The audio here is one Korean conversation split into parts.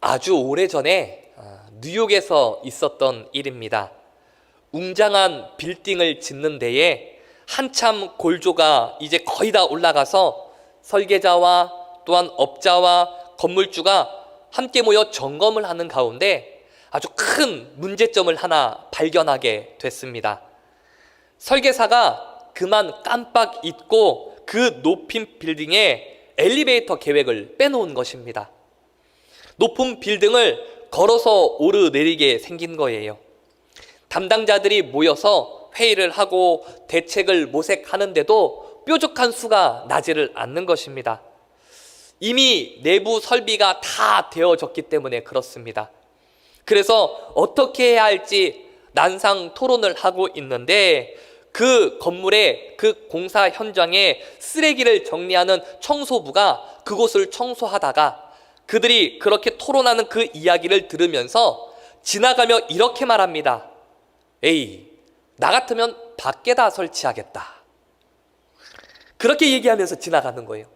아주 오래전에 뉴욕에서 있었던 일입니다. 웅장한 빌딩을 짓는 데에 한참 골조가 이제 거의 다 올라가서 설계자와 또한 업자와 건물주가 함께 모여 점검을 하는 가운데 아주 큰 문제점을 하나 발견하게 됐습니다. 설계사가 그만 깜빡 잊고 그 높은 빌딩에 엘리베이터 계획을 빼놓은 것입니다. 높은 빌딩을 걸어서 오르내리게 생긴 거예요. 담당자들이 모여서 회의를 하고 대책을 모색하는데도 뾰족한 수가 나지를 않는 것입니다. 이미 내부 설비가 다 되어졌기 때문에 그렇습니다. 그래서 어떻게 해야 할지 난상 토론을 하고 있는데 그 건물의 그 공사 현장에 쓰레기를 정리하는 청소부가 그곳을 청소하다가 그들이 그렇게 토론하는 그 이야기를 들으면서 지나가며 이렇게 말합니다. 에이, 나 같으면 밖에다 설치하겠다. 그렇게 얘기하면서 지나가는 거예요.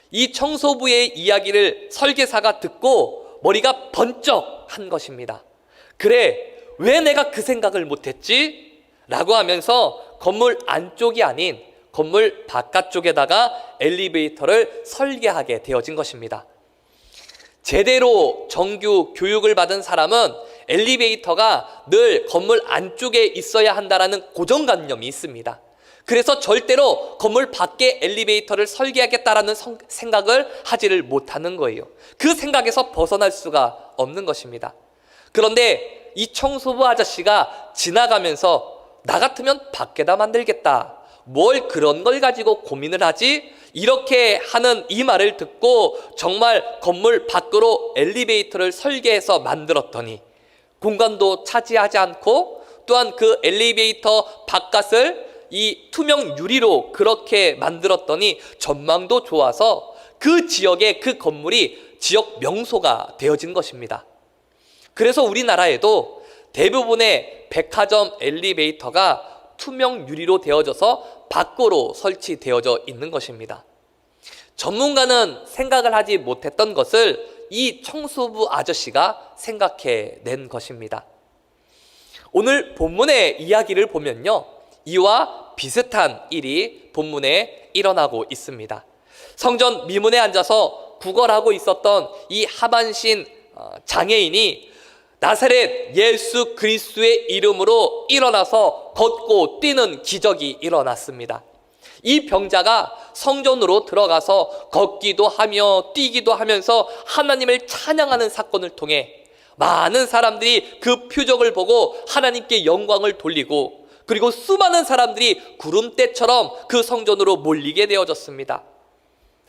이 청소부의 이야기를 설계사가 듣고 머리가 번쩍 한 것입니다. 그래, 왜 내가 그 생각을 못했지? 라고 하면서 건물 안쪽이 아닌 건물 바깥쪽에다가 엘리베이터를 설계하게 되어진 것입니다. 제대로 정규 교육을 받은 사람은 엘리베이터가 늘 건물 안쪽에 있어야 한다는 고정관념이 있습니다. 그래서 절대로 건물 밖에 엘리베이터를 설계하겠다라는 생각을 하지를 못하는 거예요. 그 생각에서 벗어날 수가 없는 것입니다. 그런데 이 청소부 아저씨가 지나가면서 나 같으면 밖에다 만들겠다. 뭘 그런 걸 가지고 고민을 하지? 이렇게 하는 이 말을 듣고 정말 건물 밖으로 엘리베이터를 설계해서 만들었더니 공간도 차지하지 않고 또한 그 엘리베이터 바깥을 이 투명 유리로 그렇게 만들었더니 전망도 좋아서 그 지역의 그 건물이 지역 명소가 되어진 것입니다. 그래서 우리나라에도 대부분의 백화점 엘리베이터가 투명 유리로 되어져서 밖으로 설치되어져 있는 것입니다. 전문가는 생각을 하지 못했던 것을 이 청소부 아저씨가 생각해낸 것입니다. 오늘 본문의 이야기를 보면요, 이와 비슷한 일이 본문에 일어나고 있습니다. 성전 미문에 앉아서 구걸하고 있었던 이 하반신 장애인이 나사렛 예수 그리스도의 이름으로 일어나서 걷고 뛰는 기적이 일어났습니다. 이 병자가 성전으로 들어가서 걷기도 하며 뛰기도 하면서 하나님을 찬양하는 사건을 통해 많은 사람들이 그 표적을 보고 하나님께 영광을 돌리고 그리고 수많은 사람들이 구름대처럼 그 성전으로 몰리게 되어졌습니다.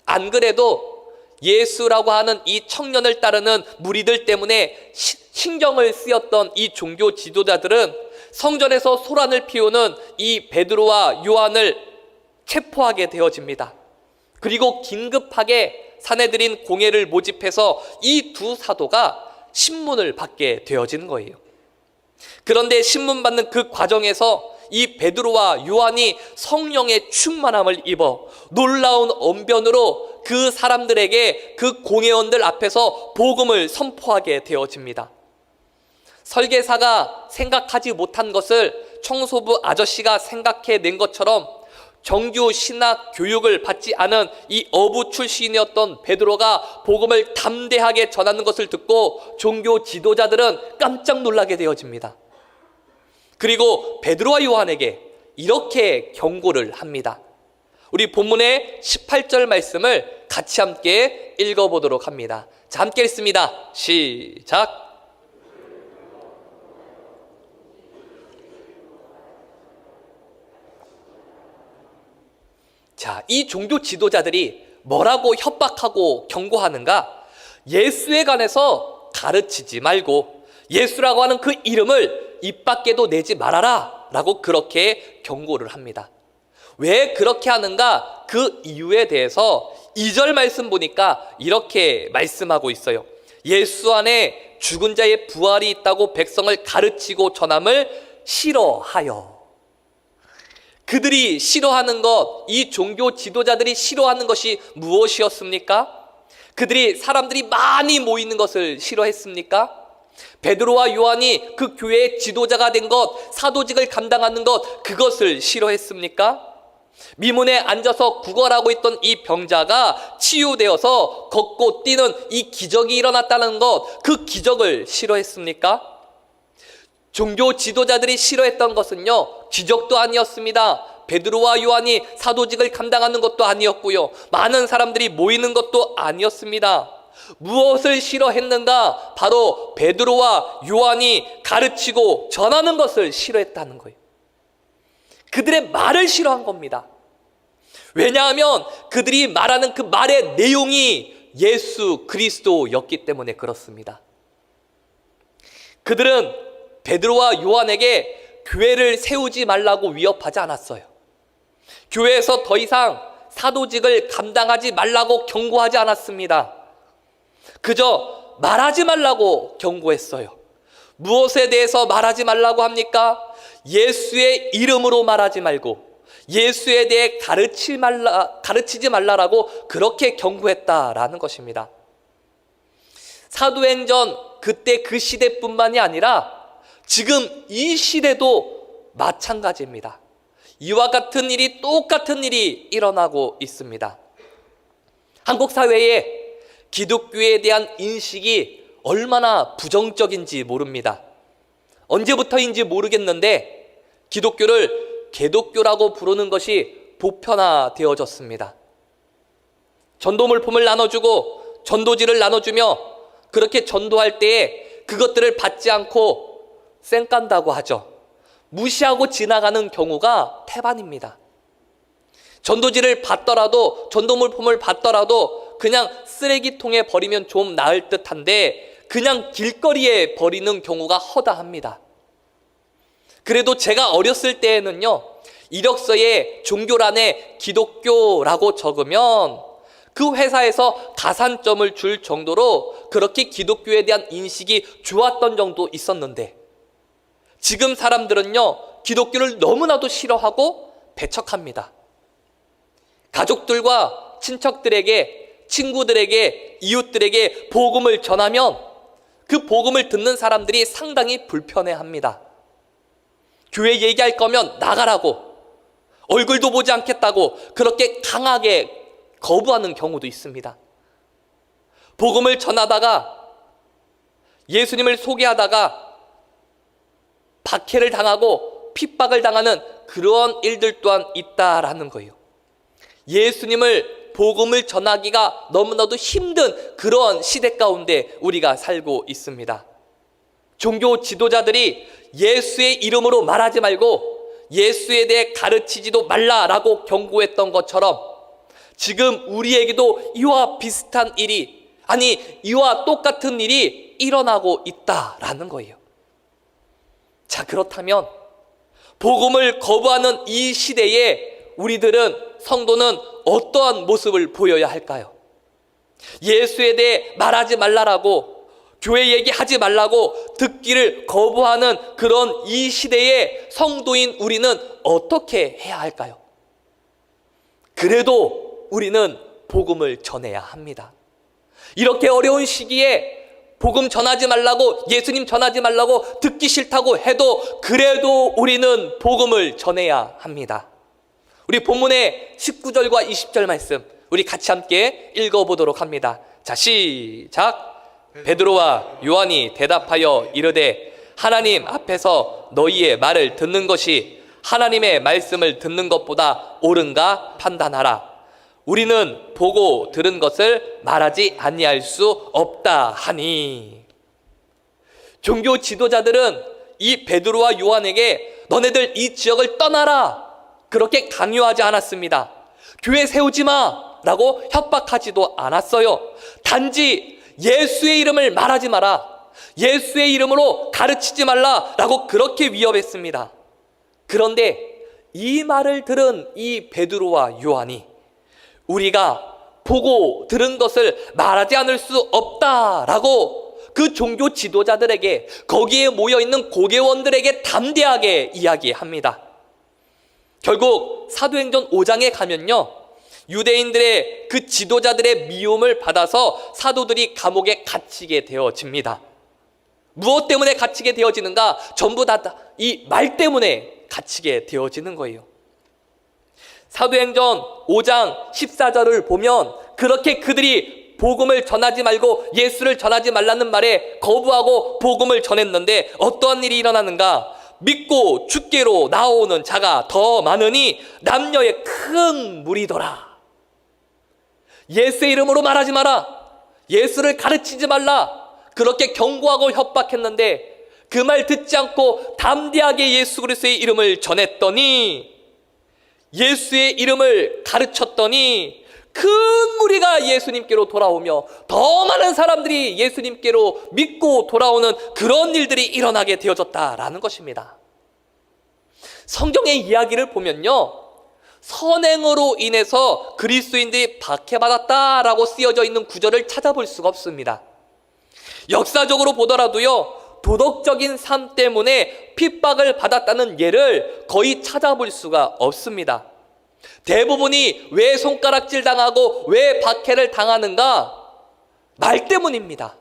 안 그래도 예수라고 하는 이 청년을 따르는 무리들 때문에 신경을 쓰였던 이 종교 지도자들은 성전에서 소란을 피우는 이 베드로와 요한을 체포하게 되어집니다. 그리고 긴급하게 사내들인 공회를 모집해서 이 두 사도가 신문을 받게 되어진 거예요. 그런데 신문 받는 그 과정에서 이 베드로와 요한이 성령의 충만함을 입어 놀라운 언변으로 그 사람들에게 그 공회원들 앞에서 복음을 선포하게 되어집니다. 설계사가 생각하지 못한 것을 청소부 아저씨가 생각해낸 것처럼 정규 신학 교육을 받지 않은 이 어부 출신이었던 베드로가 복음을 담대하게 전하는 것을 듣고 종교 지도자들은 깜짝 놀라게 되어집니다. 그리고 베드로와 요한에게 이렇게 경고를 합니다. 우리 본문의 18절 말씀을 같이 함께 읽어보도록 합니다. 자, 함께 읽습니다. 시작. 자, 이 종교 지도자들이 뭐라고 협박하고 경고하는가? 예수에 관해서 가르치지 말고 예수라고 하는 그 이름을 입 밖에도 내지 말아라 라고 그렇게 경고를 합니다. 왜 그렇게 하는가? 그 이유에 대해서 2절 말씀 보니까 이렇게 말씀하고 있어요. 예수 안에 죽은 자의 부활이 있다고 백성을 가르치고 전함을 싫어하여. 그들이 싫어하는 것, 이 종교 지도자들이 싫어하는 것이 무엇이었습니까? 그들이 사람들이 많이 모이는 것을 싫어했습니까? 베드로와 요한이 그 교회의 지도자가 된 것, 사도직을 감당하는 것, 그것을 싫어했습니까? 미문에 앉아서 구걸하고 있던 이 병자가 치유되어서 걷고 뛰는 이 기적이 일어났다는 것, 그 기적을 싫어했습니까? 종교 지도자들이 싫어했던 것은요, 기적도 아니었습니다. 베드로와 요한이 사도직을 감당하는 것도 아니었고요, 많은 사람들이 모이는 것도 아니었습니다. 무엇을 싫어했는가? 바로 베드로와 요한이 가르치고 전하는 것을 싫어했다는 거예요. 그들의 말을 싫어한 겁니다. 왜냐하면 그들이 말하는 그 말의 내용이 예수 그리스도였기 때문에 그렇습니다. 그들은 베드로와 요한에게 교회를 세우지 말라고 위협하지 않았어요. 교회에서 더 이상 사도직을 감당하지 말라고 경고하지 않았습니다. 그저 말하지 말라고 경고했어요. 무엇에 대해서 말하지 말라고 합니까? 예수의 이름으로 말하지 말고 예수에 대해 가르치지 말라라고 그렇게 경고했다라는 것입니다. 사도행전 그때 그 시대뿐만이 아니라 지금 이 시대도 마찬가지입니다. 이와 같은 일이, 똑같은 일이 일어나고 있습니다. 한국 사회에 기독교에 대한 인식이 얼마나 부정적인지 모릅니다. 언제부터인지 모르겠는데 기독교를 개독교라고 부르는 것이 보편화되어졌습니다. 전도물품을 나눠주고 전도지를 나눠주며 그렇게 전도할 때에 그것들을 받지 않고 쌩 깐다고 하죠. 무시하고 지나가는 경우가 태반입니다. 전도지를 받더라도, 전도물품을 받더라도 그냥 쓰레기통에 버리면 좀 나을 듯한데 그냥 길거리에 버리는 경우가 허다합니다. 그래도 제가 어렸을 때에는요, 이력서에 종교란에 기독교라고 적으면 그 회사에서 가산점을 줄 정도로 그렇게 기독교에 대한 인식이 좋았던 정도 있었는데, 지금 사람들은요, 기독교를 너무나도 싫어하고 배척합니다. 가족들과 친척들에게, 친구들에게, 이웃들에게 복음을 전하면 그 복음을 듣는 사람들이 상당히 불편해합니다. 교회 얘기할 거면 나가라고, 얼굴도 보지 않겠다고 그렇게 강하게 거부하는 경우도 있습니다. 복음을 전하다가, 예수님을 소개하다가 박해를 당하고 핍박을 당하는 그러한 일들 또한 있다라는 거예요. 예수님을, 복음을 전하기가 너무나도 힘든 그러한 시대 가운데 우리가 살고 있습니다. 종교 지도자들이 예수의 이름으로 말하지 말고 예수에 대해 가르치지도 말라라고 경고했던 것처럼 지금 우리에게도 이와 비슷한 일이, 아니 이와 똑같은 일이 일어나고 있다라는 거예요. 자, 그렇다면 복음을 거부하는 이 시대에 우리들은, 성도는 어떠한 모습을 보여야 할까요? 예수에 대해 말하지 말라라고, 교회 얘기하지 말라고 듣기를 거부하는 그런 이 시대에 성도인 우리는 어떻게 해야 할까요? 그래도 우리는 복음을 전해야 합니다. 이렇게 어려운 시기에 복음 전하지 말라고, 예수님 전하지 말라고 듣기 싫다고 해도 그래도 우리는 복음을 전해야 합니다. 우리 본문의 19절과 20절 말씀 우리 같이 함께 읽어보도록 합니다. 자, 시작. 베드로와 요한이 대답하여 이르되 하나님 앞에서 너희의 말을 듣는 것이 하나님의 말씀을 듣는 것보다 옳은가 판단하라. 우리는 보고 들은 것을 말하지 아니할 수 없다 하니. 종교 지도자들은 이 베드로와 요한에게 너네들 이 지역을 떠나라 그렇게 강요하지 않았습니다. 교회 세우지 마라고 협박하지도 않았어요. 단지 예수의 이름을 말하지 마라, 예수의 이름으로 가르치지 말라라고 그렇게 위협했습니다. 그런데 이 말을 들은 이 베드로와 요한이 우리가 보고 들은 것을 말하지 않을 수 없다라고 그 종교 지도자들에게, 거기에 모여있는 고개원들에게 담대하게 이야기합니다. 결국 사도행전 5장에 가면요, 유대인들의 그 지도자들의 미움을 받아서 사도들이 감옥에 갇히게 되어집니다. 무엇 때문에 갇히게 되어지는가? 전부 다 이 말 때문에 갇히게 되어지는 거예요. 사도행전 5장 14절을 보면 그렇게 그들이 복음을 전하지 말고 예수를 전하지 말라는 말에 거부하고 복음을 전했는데 어떠한 일이 일어나는가? 믿고 주께로 나오는 자가 더 많으니 남녀의 큰 무리더라. 예수의 이름으로 말하지 마라. 예수를 가르치지 말라. 그렇게 경고하고 협박했는데 그 말 듣지 않고 담대하게 예수 그리스도의 이름을 전했더니, 예수의 이름을 가르쳤더니 큰 무리가 예수님께로 돌아오며 더 많은 사람들이 예수님께로 믿고 돌아오는 그런 일들이 일어나게 되어졌다라는 것입니다. 성경의 이야기를 보면요, 선행으로 인해서 그리스도인들이 박해받았다라고 쓰여져 있는 구절을 찾아볼 수가 없습니다. 역사적으로 보더라도요, 도덕적인 삶 때문에 핍박을 받았다는 예를 거의 찾아볼 수가 없습니다. 대부분이 왜 손가락질 당하고 왜 박해를 당하는가? 말 때문입니다.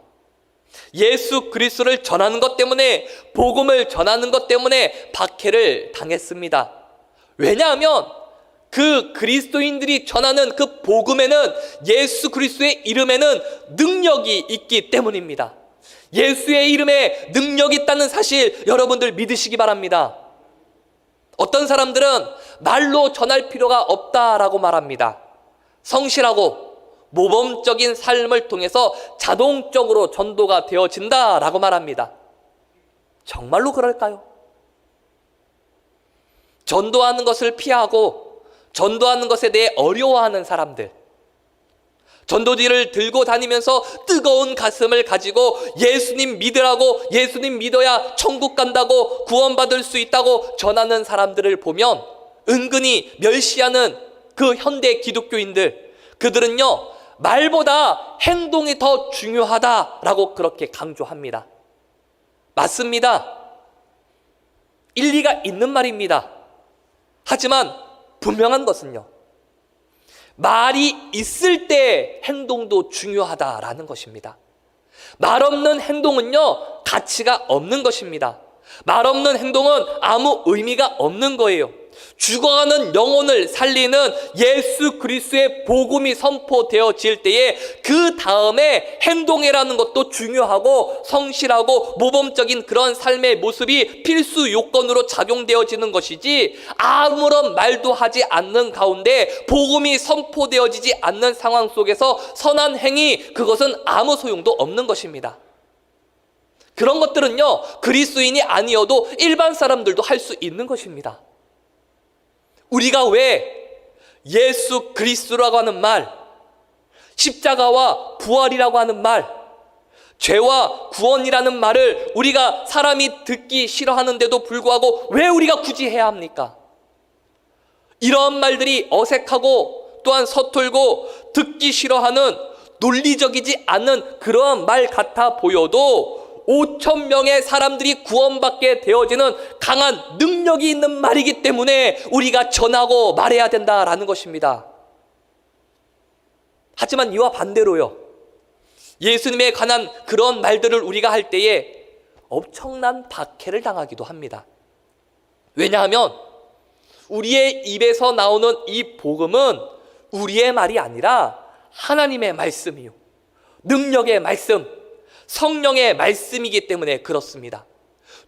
예수 그리스도를 전하는 것 때문에, 복음을 전하는 것 때문에 박해를 당했습니다. 왜냐하면 그 그리스도인들이 전하는 그 복음에는, 예수 그리스도의 이름에는 능력이 있기 때문입니다. 예수의 이름에 능력이 있다는 사실 여러분들 믿으시기 바랍니다. 어떤 사람들은 말로 전할 필요가 없다라고 말합니다. 성실하고 모범적인 삶을 통해서 자동적으로 전도가 되어진다라고 말합니다. 정말로 그럴까요? 전도하는 것을 피하고 전도하는 것에 대해 어려워하는 사람들, 전도지를 들고 다니면서 뜨거운 가슴을 가지고 예수님 믿으라고, 예수님 믿어야 천국 간다고, 구원받을 수 있다고 전하는 사람들을 보면 은근히 멸시하는 그 현대 기독교인들, 그들은요, 말보다 행동이 더 중요하다라고 그렇게 강조합니다. 맞습니다. 일리가 있는 말입니다. 하지만 분명한 것은요, 말이 있을 때 행동도 중요하다라는 것입니다. 말 없는 행동은요, 가치가 없는 것입니다. 말 없는 행동은 아무 의미가 없는 거예요. 죽어가는 영혼을 살리는 예수 그리스도의 복음이 선포되어질 때에 그 다음에 행동이라는 것도 중요하고 성실하고 모범적인 그런 삶의 모습이 필수 요건으로 작용되어지는 것이지, 아무런 말도 하지 않는 가운데 복음이 선포되어지지 않는 상황 속에서 선한 행위, 그것은 아무 소용도 없는 것입니다. 그런 것들은요, 그리스도인이 아니어도 일반 사람들도 할 수 있는 것입니다. 우리가 왜 예수 그리스도라고 하는 말, 십자가와 부활이라고 하는 말, 죄와 구원이라는 말을 우리가 사람이 듣기 싫어하는데도 불구하고 왜 우리가 굳이 해야 합니까? 이러한 말들이 어색하고 또한 서툴고 듣기 싫어하는, 논리적이지 않은 그러한 말 같아 보여도 5천 명의 사람들이 구원받게 되어지는 강한 능력이 있는 말이기 때문에 우리가 전하고 말해야 된다라는 것입니다. 하지만 이와 반대로요, 예수님에 관한 그런 말들을 우리가 할 때에 엄청난 박해를 당하기도 합니다. 왜냐하면 우리의 입에서 나오는 이 복음은 우리의 말이 아니라 하나님의 말씀이요, 능력의 말씀, 성령의 말씀이기 때문에 그렇습니다.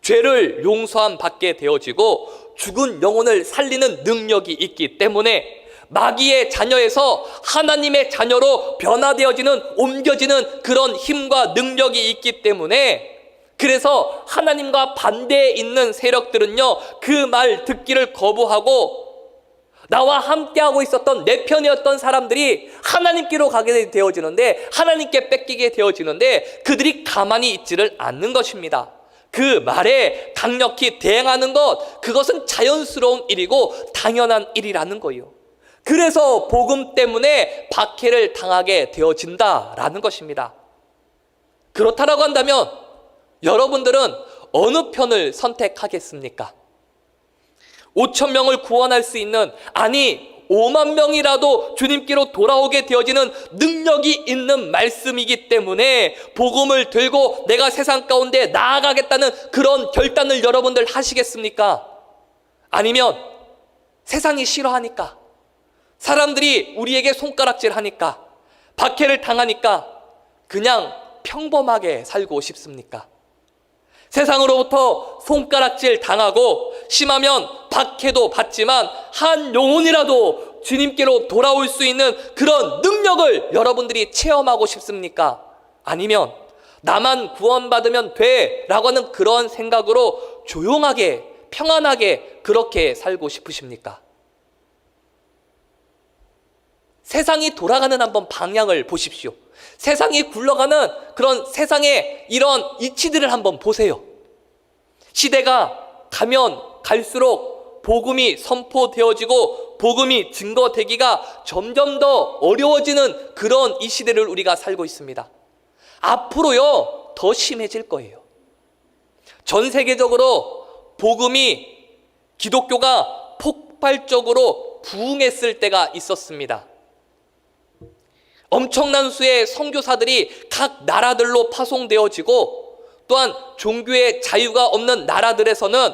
죄를 용서함 받게 되어지고 죽은 영혼을 살리는 능력이 있기 때문에 마귀의 자녀에서 하나님의 자녀로 변화되어지는, 옮겨지는 그런 힘과 능력이 있기 때문에, 그래서 하나님과 반대에 있는 세력들은요, 그 말 듣기를 거부하고 나와 함께하고 있었던 내 편이었던 사람들이 하나님께로 가게 되어지는데, 하나님께 뺏기게 되어지는데 그들이 가만히 있지를 않는 것입니다. 그 말에 강력히 대응하는 것, 그것은 자연스러운 일이고 당연한 일이라는 거예요. 그래서 복음 때문에 박해를 당하게 되어진다라는 것입니다. 그렇다라고 한다면 여러분들은 어느 편을 선택하겠습니까? 5천 명을 구원할 수 있는, 아니 5만 명이라도 주님께로 돌아오게 되어지는 능력이 있는 말씀이기 때문에 복음을 들고 내가 세상 가운데 나아가겠다는 그런 결단을 여러분들 하시겠습니까? 아니면 세상이 싫어하니까, 사람들이 우리에게 손가락질 하니까, 박해를 당하니까 그냥 평범하게 살고 싶습니까? 세상으로부터 손가락질 당하고 심하면 박해도 받지만 한 영혼이라도 주님께로 돌아올 수 있는 그런 능력을 여러분들이 체험하고 싶습니까? 아니면 나만 구원받으면 돼 라고 하는 그런 생각으로 조용하게 평안하게 그렇게 살고 싶으십니까? 세상이 돌아가는 한번 방향을 보십시오. 세상이 굴러가는 그런 세상의 이런 이치들을 한번 보세요. 시대가 가면 갈수록 복음이 선포되어지고 복음이 증거되기가 점점 더 어려워지는 그런 이 시대를 우리가 살고 있습니다. 앞으로요 더 심해질 거예요. 전 세계적으로 복음이 기독교가 폭발적으로 부흥했을 때가 있었습니다. 엄청난 수의 선교사들이 각 나라들로 파송되어지고 또한 종교의 자유가 없는 나라들에서는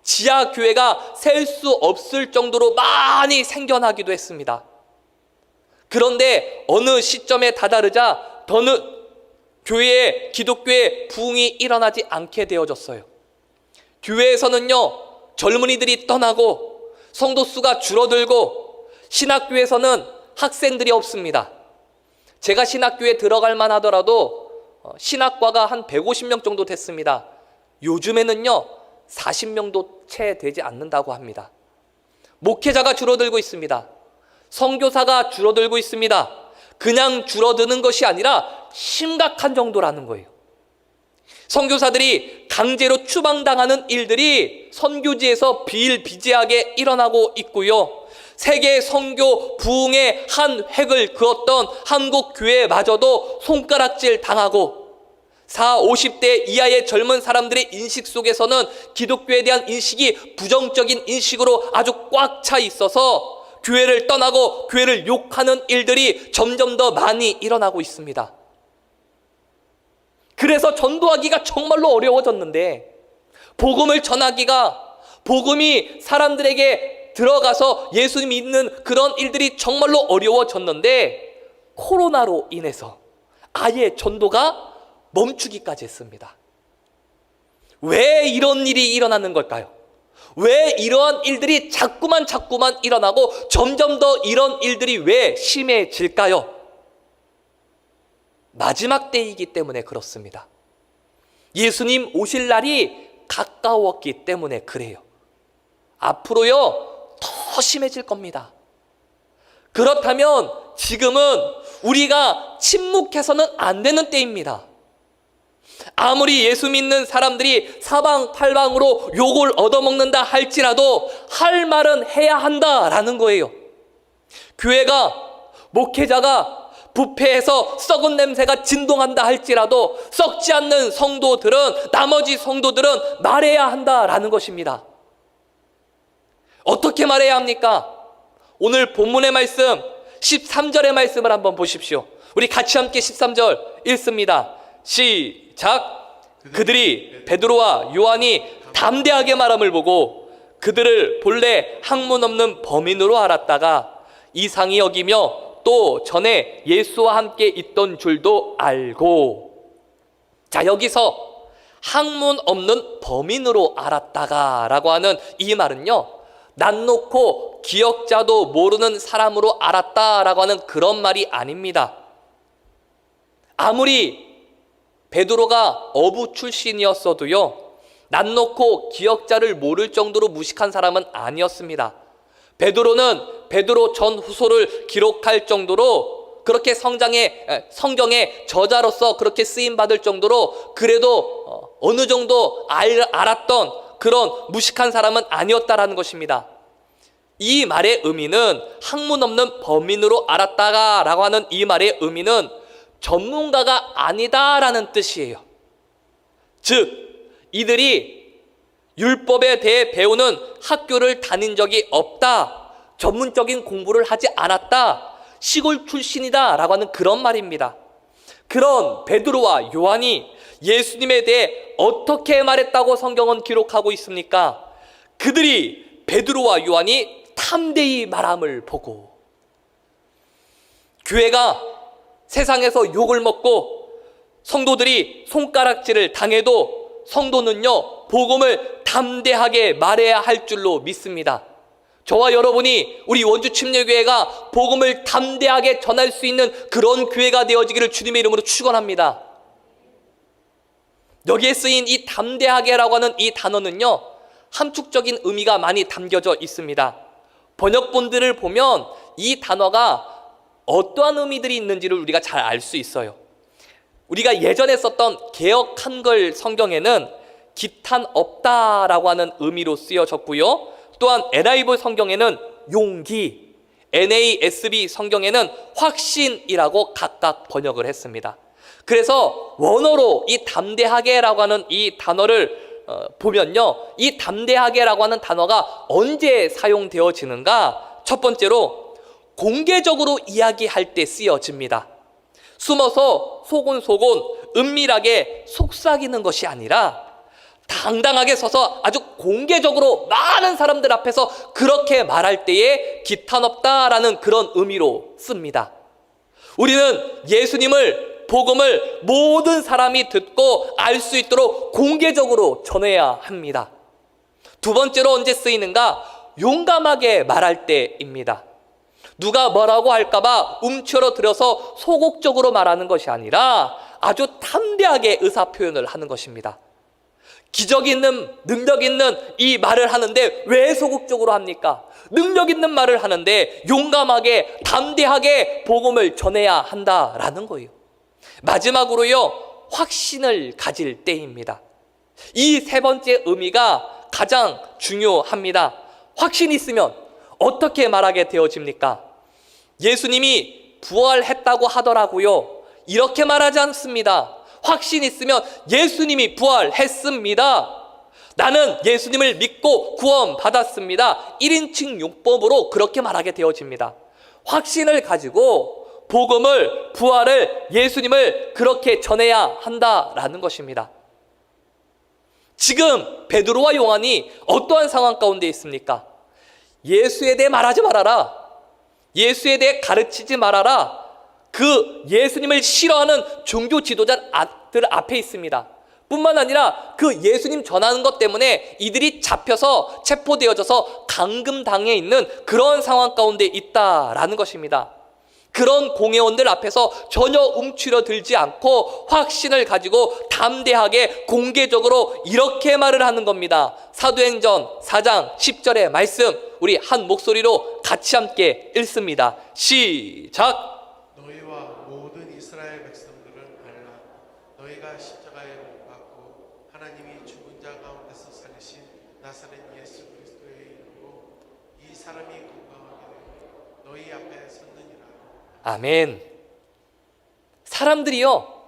지하교회가 셀 수 없을 정도로 많이 생겨나기도 했습니다. 그런데 어느 시점에 다다르자 더는 교회의 기독교의 부흥이 일어나지 않게 되어졌어요. 교회에서는요 젊은이들이 떠나고 성도 수가 줄어들고 신학교에서는 학생들이 없습니다. 제가 신학교에 들어갈 만하더라도 신학과가 한 150명 정도 됐습니다. 요즘에는요 40명도 채 되지 않는다고 합니다. 목회자가 줄어들고 있습니다. 선교사가 줄어들고 있습니다. 그냥 줄어드는 것이 아니라 심각한 정도라는 거예요. 선교사들이 강제로 추방당하는 일들이 선교지에서 비일비재하게 일어나고 있고요. 세계 선교 부흥의 한 획을 그었던 한국 교회마저도 손가락질 당하고 40, 50대 이하의 젊은 사람들의 인식 속에서는 기독교에 대한 인식이 부정적인 인식으로 아주 꽉 차 있어서 교회를 떠나고 교회를 욕하는 일들이 점점 더 많이 일어나고 있습니다. 그래서 전도하기가 정말로 어려워졌는데 복음을 전하기가, 복음이 사람들에게 들어가서 예수님 믿는 그런 일들이 정말로 어려워졌는데 코로나로 인해서 아예 전도가 멈추기까지 했습니다. 왜 이런 일이 일어나는 걸까요? 왜 이러한 일들이 자꾸만 일어나고 점점 더 이런 일들이 왜 심해질까요? 마지막 때이기 때문에 그렇습니다. 예수님 오실 날이 가까웠기 때문에 그래요. 앞으로요 더 심해질 겁니다. 그렇다면 지금은 우리가 침묵해서는 안 되는 때입니다. 아무리 예수 믿는 사람들이 사방팔방으로 욕을 얻어먹는다 할지라도 할 말은 해야 한다라는 거예요. 교회가, 목회자가 부패해서 썩은 냄새가 진동한다 할지라도 썩지 않는 성도들은, 나머지 성도들은 말해야 한다라는 것입니다. 어떻게 말해야 합니까? 오늘 본문의 말씀 13절의 말씀을 한번 보십시오. 우리 같이 함께 13절 읽습니다. 시작. 그들이 베드로와 요한이 담대하게 말함을 보고 그들을 본래 학문 없는 범인으로 알았다가 이상히 여기며 또 전에 예수와 함께 있던 줄도 알고. 자, 여기서 학문 없는 범인으로 알았다가 라고 하는 이 말은요, 낯 놓고 기억자도 모르는 사람으로 알았다라고 하는 그런 말이 아닙니다. 아무리 베드로가 어부 출신이었어도요, 낯 놓고 기억자를 모를 정도로 무식한 사람은 아니었습니다. 베드로는 베드로 전후소를 기록할 정도로 그렇게 성경의 저자로서 그렇게 쓰임받을 정도로 그래도 어느 정도 알았던 그런 무식한 사람은 아니었다라는 것입니다. 이 말의 의미는 학문 없는 범인으로 알았다가 라고 하는 이 말의 의미는 전문가가 아니다라는 뜻이에요. 즉 이들이 율법에 대해 배우는 학교를 다닌 적이 없다, 전문적인 공부를 하지 않았다, 시골 출신이다 라고 하는 그런 말입니다. 그런 베드로와 요한이 예수님에 대해 어떻게 말했다고 성경은 기록하고 있습니까? 그들이, 베드로와 요한이 탐대히 말함을 보고, 교회가 세상에서 욕을 먹고 성도들이 손가락질을 당해도 성도는요, 복음을 담대하게 말해야 할 줄로 믿습니다. 저와 여러분이 우리 원주 침례교회가 복음을 담대하게 전할 수 있는 그런 교회가 되어지기를 주님의 이름으로 축원합니다. 여기에 쓰인 이 담대하게라고 하는 이 단어는요, 함축적인 의미가 많이 담겨져 있습니다. 번역본들을 보면 이 단어가 어떠한 의미들이 있는지를 우리가 잘 알 수 있어요. 우리가 예전에 썼던 개역 한글 성경에는 기탄 없다라고 하는 의미로 쓰여졌고요. 또한 NIV 성경에는 용기, NASB 성경에는 확신이라고 각각 번역을 했습니다. 그래서 원어로 이 담대하게라고 하는 이 단어를 보면요, 이 담대하게라고 하는 단어가 언제 사용되어지는가? 첫 번째로 공개적으로 이야기할 때 쓰여집니다. 숨어서 소곤소곤 은밀하게 속삭이는 것이 아니라 당당하게 서서 아주 공개적으로 많은 사람들 앞에서 그렇게 말할 때에 기탄 없다라는 그런 의미로 씁니다. 우리는 예수님을, 복음을 모든 사람이 듣고 알 수 있도록 공개적으로 전해야 합니다. 두 번째로 언제 쓰이는가? 용감하게 말할 때입니다. 누가 뭐라고 할까봐 움츠러들어서 소극적으로 말하는 것이 아니라 아주 담대하게 의사표현을 하는 것입니다. 기적 있는, 능력 있는 이 말을 하는데 왜 소극적으로 합니까? 능력 있는 말을 하는데 용감하게, 담대하게 복음을 전해야 한다라는 거예요. 마지막으로요, 확신을 가질 때입니다. 이 세 번째 의미가 가장 중요합니다. 확신이 있으면 어떻게 말하게 되어집니까? 예수님이 부활했다고 하더라고요. 이렇게 말하지 않습니다. 확신 있으면 예수님이 부활했습니다. 나는 예수님을 믿고 구원받았습니다. 1인칭 용법으로 그렇게 말하게 되어집니다. 확신을 가지고 복음을, 부활을, 예수님을 그렇게 전해야 한다라는 것입니다. 지금 베드로와 요한이 어떠한 상황 가운데 있습니까? 예수에 대해 말하지 말아라. 예수에 대해 가르치지 말아라. 그 예수님을 싫어하는 종교 지도자들 앞에 있습니다. 뿐만 아니라 그 예수님 전하는 것 때문에 이들이 잡혀서 체포되어져서 감금당해 있는 그런 상황 가운데 있다라는 것입니다. 그런 공회원들 앞에서 전혀 움츠러들지 않고 확신을 가지고 담대하게 공개적으로 이렇게 말을 하는 겁니다. 사도행전 4장 10절의 말씀, 우리 한 목소리로 같이 함께 읽습니다. 시작! 너희와 모든 이스라엘 백성들은 알라. 너희가 십자가에 못 박고 하나님이 죽은 자 가운데서 살리신 나사렛 예수 그리스도의 이름으로 이 사람이 건강하게 되고 너희 앞에 섰느니라. 아멘. 사람들이요,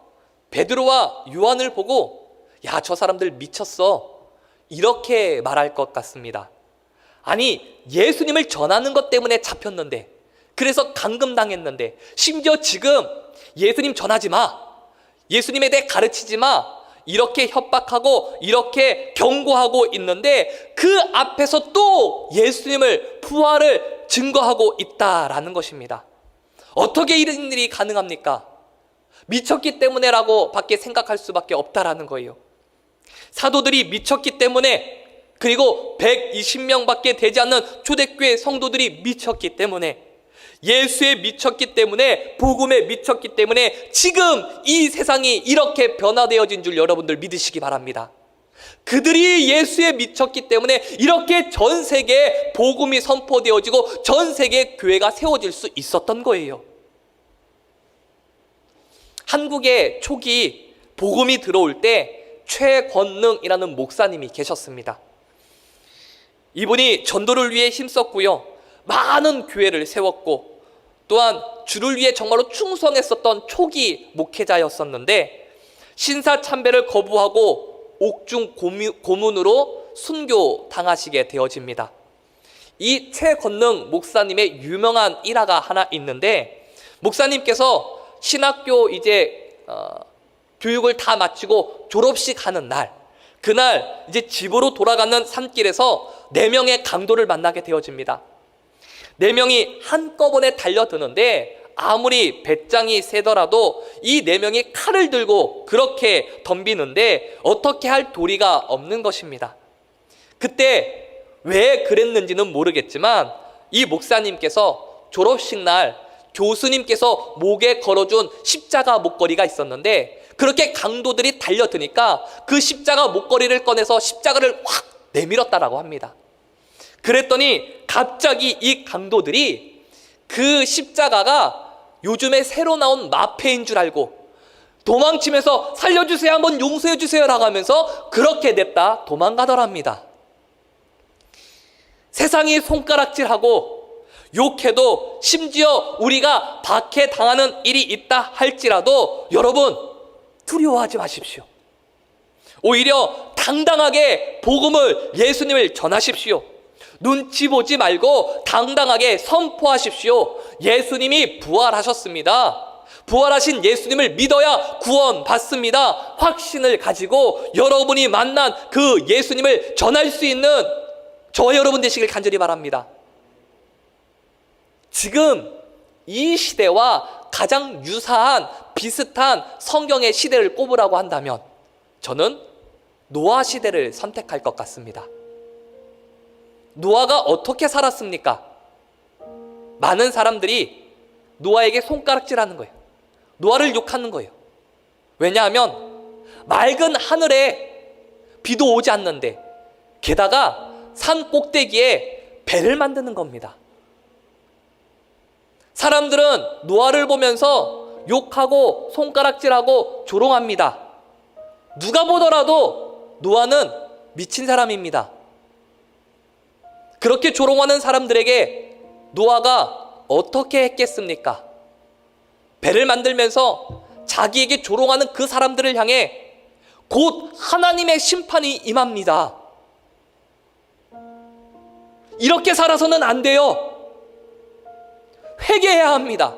베드로와 요한을 보고 야, 저 사람들 미쳤어, 이렇게 말할 것 같습니다. 아니, 예수님을 전하는 것 때문에 잡혔는데, 그래서 감금당했는데, 심지어 지금 예수님 전하지 마, 예수님에 대해 가르치지 마, 이렇게 협박하고 이렇게 경고하고 있는데 그 앞에서 또 예수님을, 부활을 증거하고 있다라는 것입니다. 어떻게 이런 일이 가능합니까? 미쳤기 때문에라고 밖에 생각할 수밖에 없다라는 거예요. 사도들이 미쳤기 때문에, 그리고 120명밖에 되지 않는 초대교회 성도들이 미쳤기 때문에, 예수에 미쳤기 때문에, 복음에 미쳤기 때문에 지금 이 세상이 이렇게 변화되어진 줄 여러분들 믿으시기 바랍니다. 그들이 예수에 미쳤기 때문에 이렇게 전 세계에 복음이 선포되어지고 전 세계에 교회가 세워질 수 있었던 거예요. 한국에 초기 복음이 들어올 때 최권능이라는 목사님이 계셨습니다. 이분이 전도를 위해 힘썼고요, 많은 교회를 세웠고, 또한 주를 위해 정말로 충성했었던 초기 목회자였었는데 신사참배를 거부하고 옥중 고문으로 순교 당하시게 되어집니다. 이 최건능 목사님의 유명한 일화가 하나 있는데, 목사님께서 신학교 교육을 다 마치고 졸업식 하는 날, 그날 이제 집으로 돌아가는 산길에서 4명의 강도를 만나게 되어집니다. 4명이 한꺼번에 달려드는데 아무리 배짱이 세더라도 이 4명이 칼을 들고 그렇게 덤비는데 어떻게 할 도리가 없는 것입니다. 그때 왜 그랬는지는 모르겠지만 이 목사님께서 졸업식 날 교수님께서 목에 걸어준 십자가 목걸이가 있었는데, 그렇게 강도들이 달려드니까 그 십자가 목걸이를 꺼내서 십자가를 확 내밀었다라고 합니다. 그랬더니 갑자기 이 강도들이 그 십자가가 요즘에 새로 나온 마패인 줄 알고 도망치면서 살려주세요, 한번 용서해 주세요 라고 하면서 그렇게 냅다 도망가더랍니다. 세상이 손가락질하고 욕해도, 심지어 우리가 박해당하는 일이 있다 할지라도 여러분 두려워하지 마십시오. 오히려 당당하게 복음을, 예수님을 전하십시오. 눈치 보지 말고 당당하게 선포하십시오. 예수님이 부활하셨습니다. 부활하신 예수님을 믿어야 구원받습니다. 확신을 가지고 여러분이 만난 그 예수님을 전할 수 있는 저와 여러분 되시길 간절히 바랍니다. 지금 이 시대와 가장 유사한 비슷한 성경의 시대를 꼽으라고 한다면 저는 노아 시대를 선택할 것 같습니다. 노아가 어떻게 살았습니까? 많은 사람들이 노아에게 손가락질하는 거예요. 노아를 욕하는 거예요. 왜냐하면 맑은 하늘에 비도 오지 않는데, 게다가 산 꼭대기에 배를 만드는 겁니다. 사람들은 노아를 보면서 욕하고 손가락질하고 조롱합니다. 누가 보더라도 노아는 미친 사람입니다. 그렇게 조롱하는 사람들에게 노아가 어떻게 했겠습니까? 배를 만들면서 자기에게 조롱하는 그 사람들을 향해 곧 하나님의 심판이 임합니다. 이렇게 살아서는 안 돼요. 회개해야 합니다.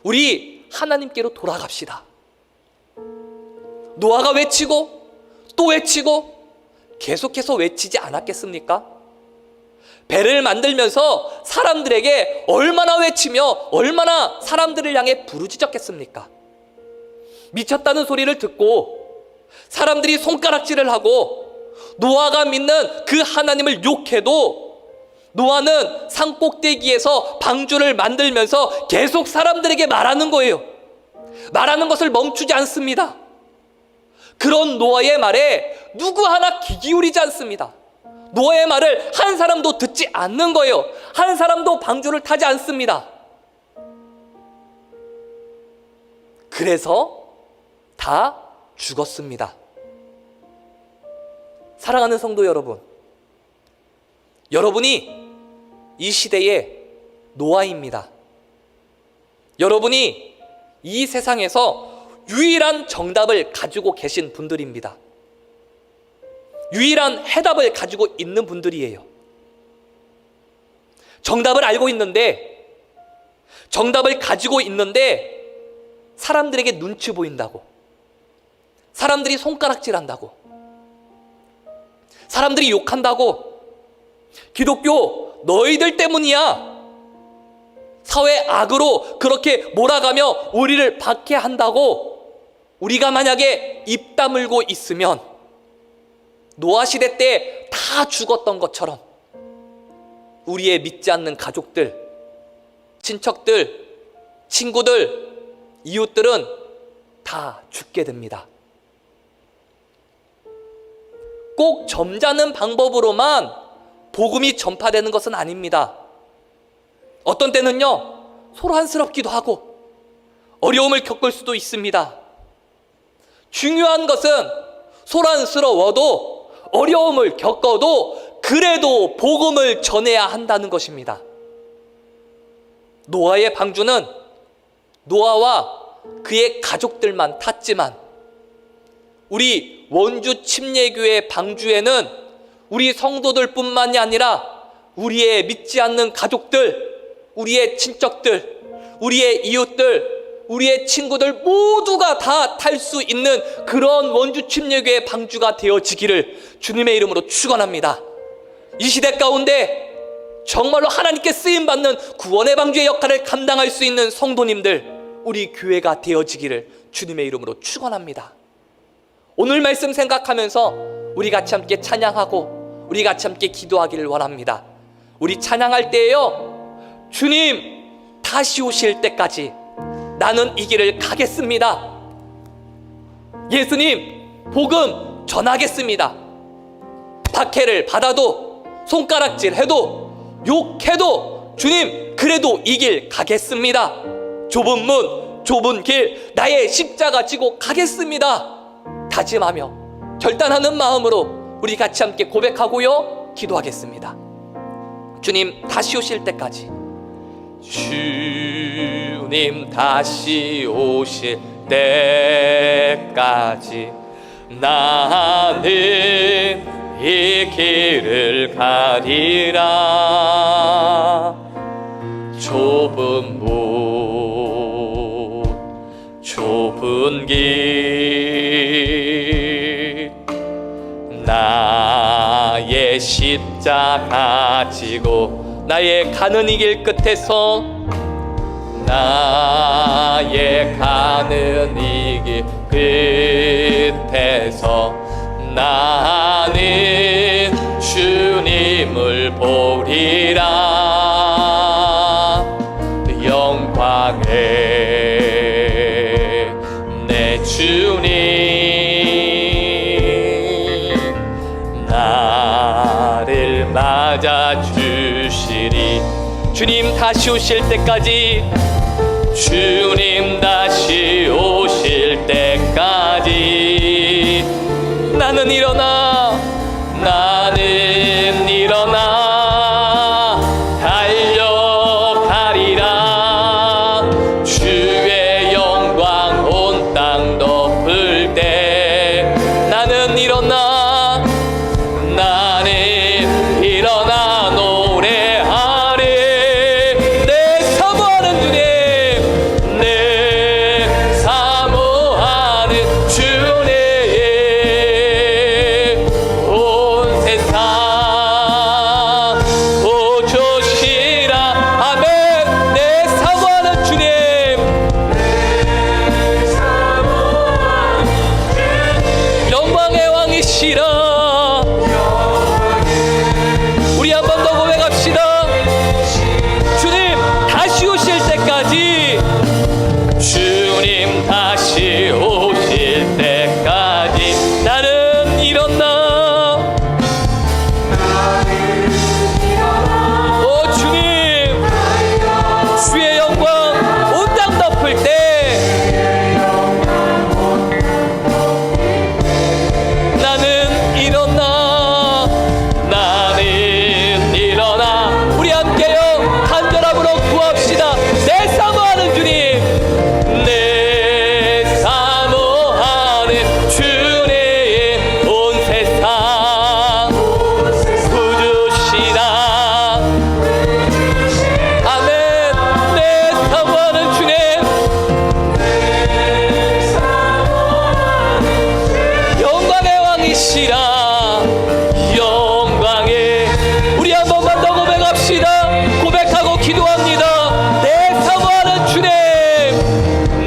우리 하나님께로 돌아갑시다. 노아가 외치고 또 외치고 계속해서 외치지 않았겠습니까? 배를 만들면서 사람들에게 얼마나 외치며 얼마나 사람들을 향해 부르짖었겠습니까? 미쳤다는 소리를 듣고 사람들이 손가락질을 하고 노아가 믿는 그 하나님을 욕해도 노아는 산 꼭대기에서 방주를 만들면서 계속 사람들에게 말하는 거예요. 말하는 것을 멈추지 않습니다. 그런 노아의 말에 누구 하나 귀 기울이지 않습니다. 노아의 말을 한 사람도 듣지 않는 거예요. 한 사람도 방주를 타지 않습니다. 그래서 다 죽었습니다. 사랑하는 성도 여러분, 여러분이 이 시대의 노아입니다. 여러분이 이 세상에서 유일한 정답을 가지고 계신 분들입니다. 유일한 해답을 가지고 있는 분들이에요. 정답을 알고 있는데, 정답을 가지고 있는데 사람들에게 눈치 보인다고, 사람들이 손가락질한다고, 사람들이 욕한다고, 기독교 너희들 때문이야, 사회 악으로 그렇게 몰아가며 우리를 박해한다고 우리가 만약에 입 다물고 있으면 노아 시대 때 다 죽었던 것처럼 우리의 믿지 않는 가족들, 친척들, 친구들, 이웃들은 다 죽게 됩니다. 꼭 점잖은 방법으로만 복음이 전파되는 것은 아닙니다. 어떤 때는요, 소란스럽기도 하고 어려움을 겪을 수도 있습니다. 중요한 것은 소란스러워도 어려움을 겪어도 그래도 복음을 전해야 한다는 것입니다. 노아의 방주는 노아와 그의 가족들만 탔지만 우리 원주 침례교회 방주에는 우리 성도들뿐만이 아니라 우리의 믿지 않는 가족들, 우리의 친척들, 우리의 이웃들, 우리의 친구들 모두가 다 탈 수 있는 그런 원주 침례교회 방주가 되어지기를 주님의 이름으로 축원합니다. 이 시대 가운데 정말로 하나님께 쓰임받는 구원의 방주의 역할을 감당할 수 있는 성도님들, 우리 교회가 되어지기를 주님의 이름으로 축원합니다. 오늘 말씀 생각하면서 우리 같이 함께 찬양하고 우리 같이 함께 기도하기를 원합니다. 우리 찬양할 때에요, 주님 다시 오실 때까지 나는 이 길을 가겠습니다. 예수님 복음 전하겠습니다. 박해를 받아도, 손가락질 해도, 욕해도 주님 그래도 이 길 가겠습니다. 좁은 문, 좁은 길 나의 십자가 지고 가겠습니다. 다짐하며 결단하는 마음으로 우리 같이 함께 고백하고요, 기도하겠습니다. 주님 다시 오실 때까지, 주님 다시 오실 때까지 나는 이 길을 가리라. 좁은 문, 좁은 길 나의 십자가 지고 나의 가는 이 길 끝에서, 나의 가는 이 길 끝에서 나는 주님을 보리라. 영광의 내 주님 나를 맞아 주시리. 주님 다시 오실 때까지, 주님 다시 오실 때까지 나는 일어나, 나는 일어나 달려가리라. 주의 영광 온 땅 덮을 때 나는 일어나, 나는 일어나 노래하리. 내 사모하는 주님, 내 사모하는 주님, 온 세상 보조시라. 아멘. 내 사모하는 주님, 영광의 왕이시라. 우리 한 번 더 고백합시다. 주님 다시 오실 때까지, 주님 다시 오실 때까지 나는 일어나. 오 주님, 주의 영광 온 땅 덮을 때 나는 일어나, 나는 일어나. 우리 함께요 간절함으로 구합시다. 내 사모하는 주님, 내 사모하는 주님, 온 세상 구주시라. 아멘. 내 사모하는 주님, 영광의 왕이시라. 영광의, 우리 한 번만 더 고백합시다. 고백하고 기도합니다. 내 사모하는 주님,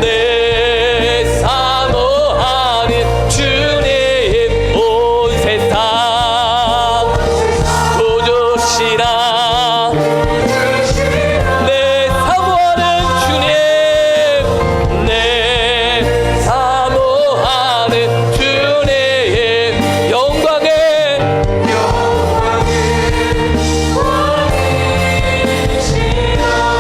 내 사모하는 주님, 온 세상 도주시라. 내 사모하는 주님, 내 사모하는 주님, 영광의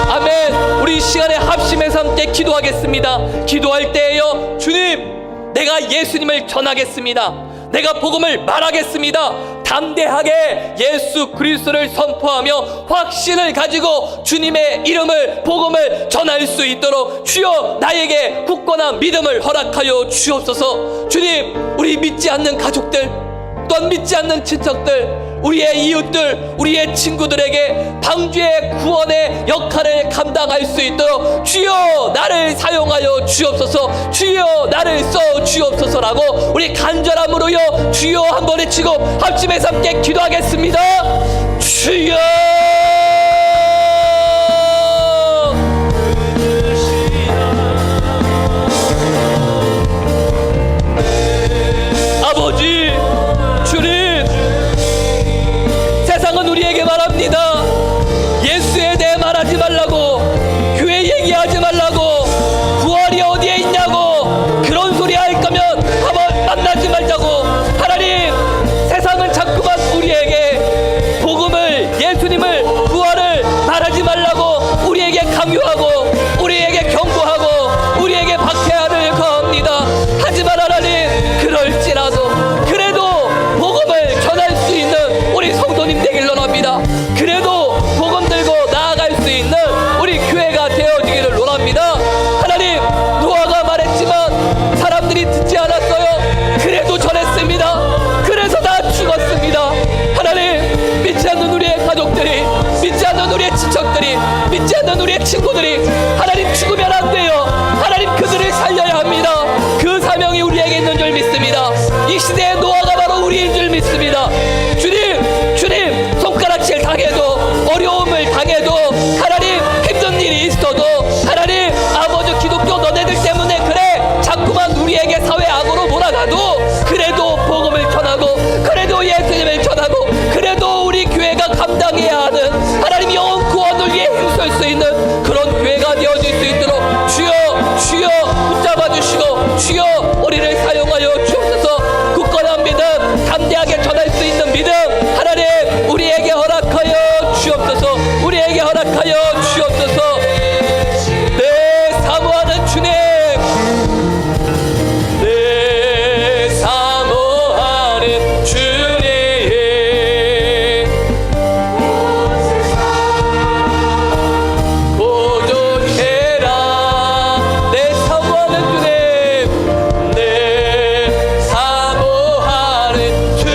아멘. 우리 이 시간에 합심해서 함께 기도하겠습니다. 기도할 때에요, 주님 내가 예수님을 전하겠습니다. 내가 복음을 말하겠습니다. 담대하게 예수 그리스도를 선포하며 확신을 가지고 주님의 이름을, 복음을 전할 수 있도록 주여 나에게 굳건한 믿음을 허락하여 주옵소서. 주님 우리 믿지 않는 가족들, 또한 믿지 않는 친척들, 우리의 이웃들, 우리의 친구들에게 방주의 구원의 역할을 감당할 수 있도록 주여 나를 사용하여 주옵소서, 주여 나를 써 주옵소서라고 우리 간절함으로요 주여 한번 외치고 합심해서 함께 기도하겠습니다. 주여 아버지, 주님, 세상은 우리에게 말합니다. 예수에 대해 말하지 말라고, 교회 얘기하지 말라고, 부활이 어디에 있냐고, 그런 소리 할 거면 한번 만나지 말자고. 하나님, 세상은 자꾸만 우리에게 복음을, 예수님을, 부활을 말하지 말라고 우리에게 강요하고, 우리에게 경고하고, 우리에게 박해하를 거합니다. 하지만 하나님, 그럴지라도 그래도 복음을 전할 수 있는 우리 성도님 되길 원합니다. 그래도 복음 들고 나아갈 수 있는 우리 교회가 되어지기를 원합니다. 하나님, 노아가 말했지만 사람들이 듣지 않았어요. 그래도 전했습니다. 그래서 다 죽었습니다. 하나님, 믿지 않는 우리의 가족들이, 믿지 않는 우리의 친척들이, 믿지 않는 우리의 친구들이 하나님 죽으면 안 돼요. 하나님, 그들을 살려야 합니다. 그 사명이 우리에게 있는 줄 믿습니다. 이 시대의 노아가 바로 우리인 줄 믿습니다. 주님, 주님, 손가락질 당해도, 어려움을 당해도, 하나님 힘든 일이 있어도, 하나님 아버지 기독교 너네들 때문에 그래 자꾸만 우리에게 사회 악으로 몰아가도, 그래도 복음을 전하고, 그래도 예수님을 전하고, 그래도 우리 교회가 감당해야 하는 하나님 영혼 구원을 위해 힘쓸 수 있는 그런 교회가 되어질 수 있도록 주여, 주여 붙잡아 주시고, 주여 우리를 사용하여 주옵소서. 굳건한 믿음, 담대하게 전할 수 있는 믿음 하나님 우리에게 허락하여 주옵소서. 우리에게 허락하여 주옵소서. 내 사모하는 주님, 내 사모하는 주님, 보존해라. 내 사모하는 주님, 내 사모하는 주님,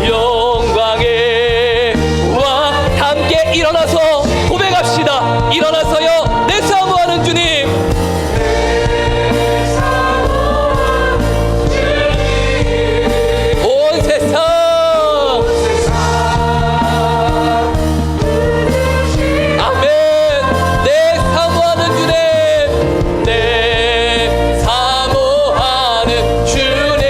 영광의 와 함께 일어나서 고백합시다. 일어나서요, 내 사모하는 주님, 온 세상 아멘. 내 사모하는 주님, 내 사모하는 주님,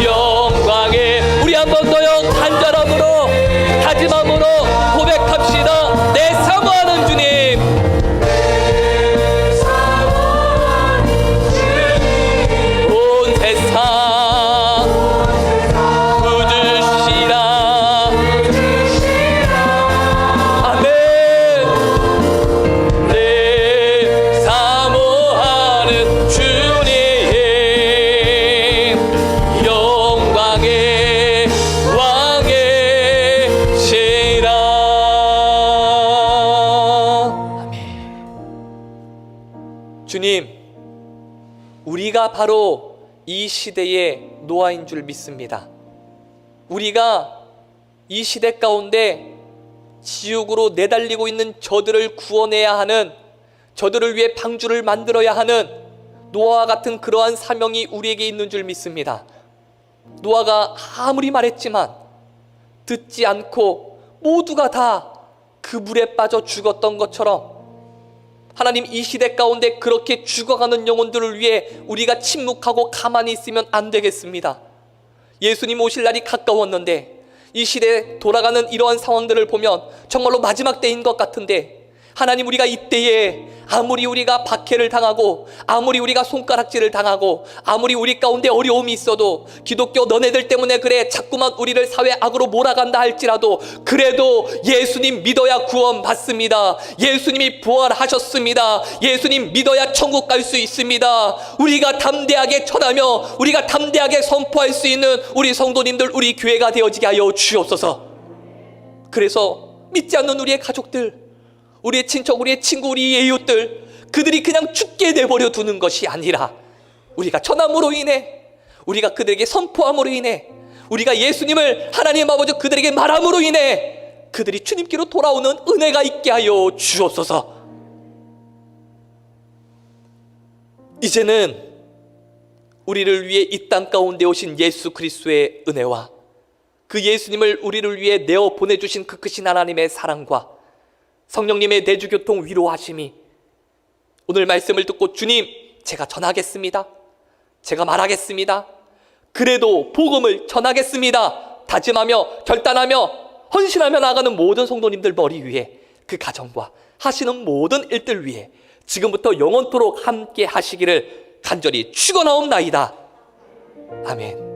영광의 우리 한 번 더요 간절함으로 다짐함으로 고백합시다. 내 사모하는 주님, 온 세상 부주시라. 아멘. 내 사모하는 주님, 영광의 왕의 시라. 아멘. 주님, 우리가 바로 이 시대의 노아인 줄 믿습니다. 우리가 이 시대 가운데 지옥으로 내달리고 있는 저들을 구원해야 하는, 저들을 위해 방주를 만들어야 하는 노아와 같은 그러한 사명이 우리에게 있는 줄 믿습니다. 노아가 아무리 말했지만 듣지 않고 모두가 다 그 물에 빠져 죽었던 것처럼 하나님, 이 시대 가운데 그렇게 죽어가는 영혼들을 위해 우리가 침묵하고 가만히 있으면 안 되겠습니다. 예수님 오실 날이 가까웠는데 이 시대에 돌아가는 이러한 상황들을 보면 정말로 마지막 때인 것 같은데, 하나님, 우리가 이때에 아무리 우리가 박해를 당하고, 아무리 우리가 손가락질을 당하고, 아무리 우리 가운데 어려움이 있어도, 기독교 너네들 때문에 그래 자꾸만 우리를 사회 악으로 몰아간다 할지라도, 그래도 예수님 믿어야 구원 받습니다. 예수님이 부활하셨습니다. 예수님 믿어야 천국 갈 수 있습니다. 우리가 담대하게 전하며 우리가 담대하게 선포할 수 있는 우리 성도님들, 우리 교회가 되어지게 하여 주옵소서. 그래서 믿지 않는 우리의 가족들, 우리의 친척, 우리의 친구, 우리의 이웃들, 그들이 그냥 죽게 내버려 두는 것이 아니라 우리가 전함으로 인해, 우리가 그들에게 선포함으로 인해, 우리가 예수님을 하나님 아버지 그들에게 말함으로 인해 그들이 주님께로 돌아오는 은혜가 있게 하여 주옵소서. 이제는 우리를 위해 이 땅 가운데 오신 예수 그리스도의 은혜와 그 예수님을 우리를 위해 내어 보내주신 그 크신 하나님의 사랑과 성령님의 내주교통 위로하심이 오늘 말씀을 듣고 주님, 제가 전하겠습니다, 제가 말하겠습니다, 그래도 복음을 전하겠습니다 다짐하며 결단하며 헌신하며 나가는 모든 성도님들 머리 위에, 그 가정과 하시는 모든 일들 위에 지금부터 영원토록 함께 하시기를 간절히 축원하옵나이다. 아멘.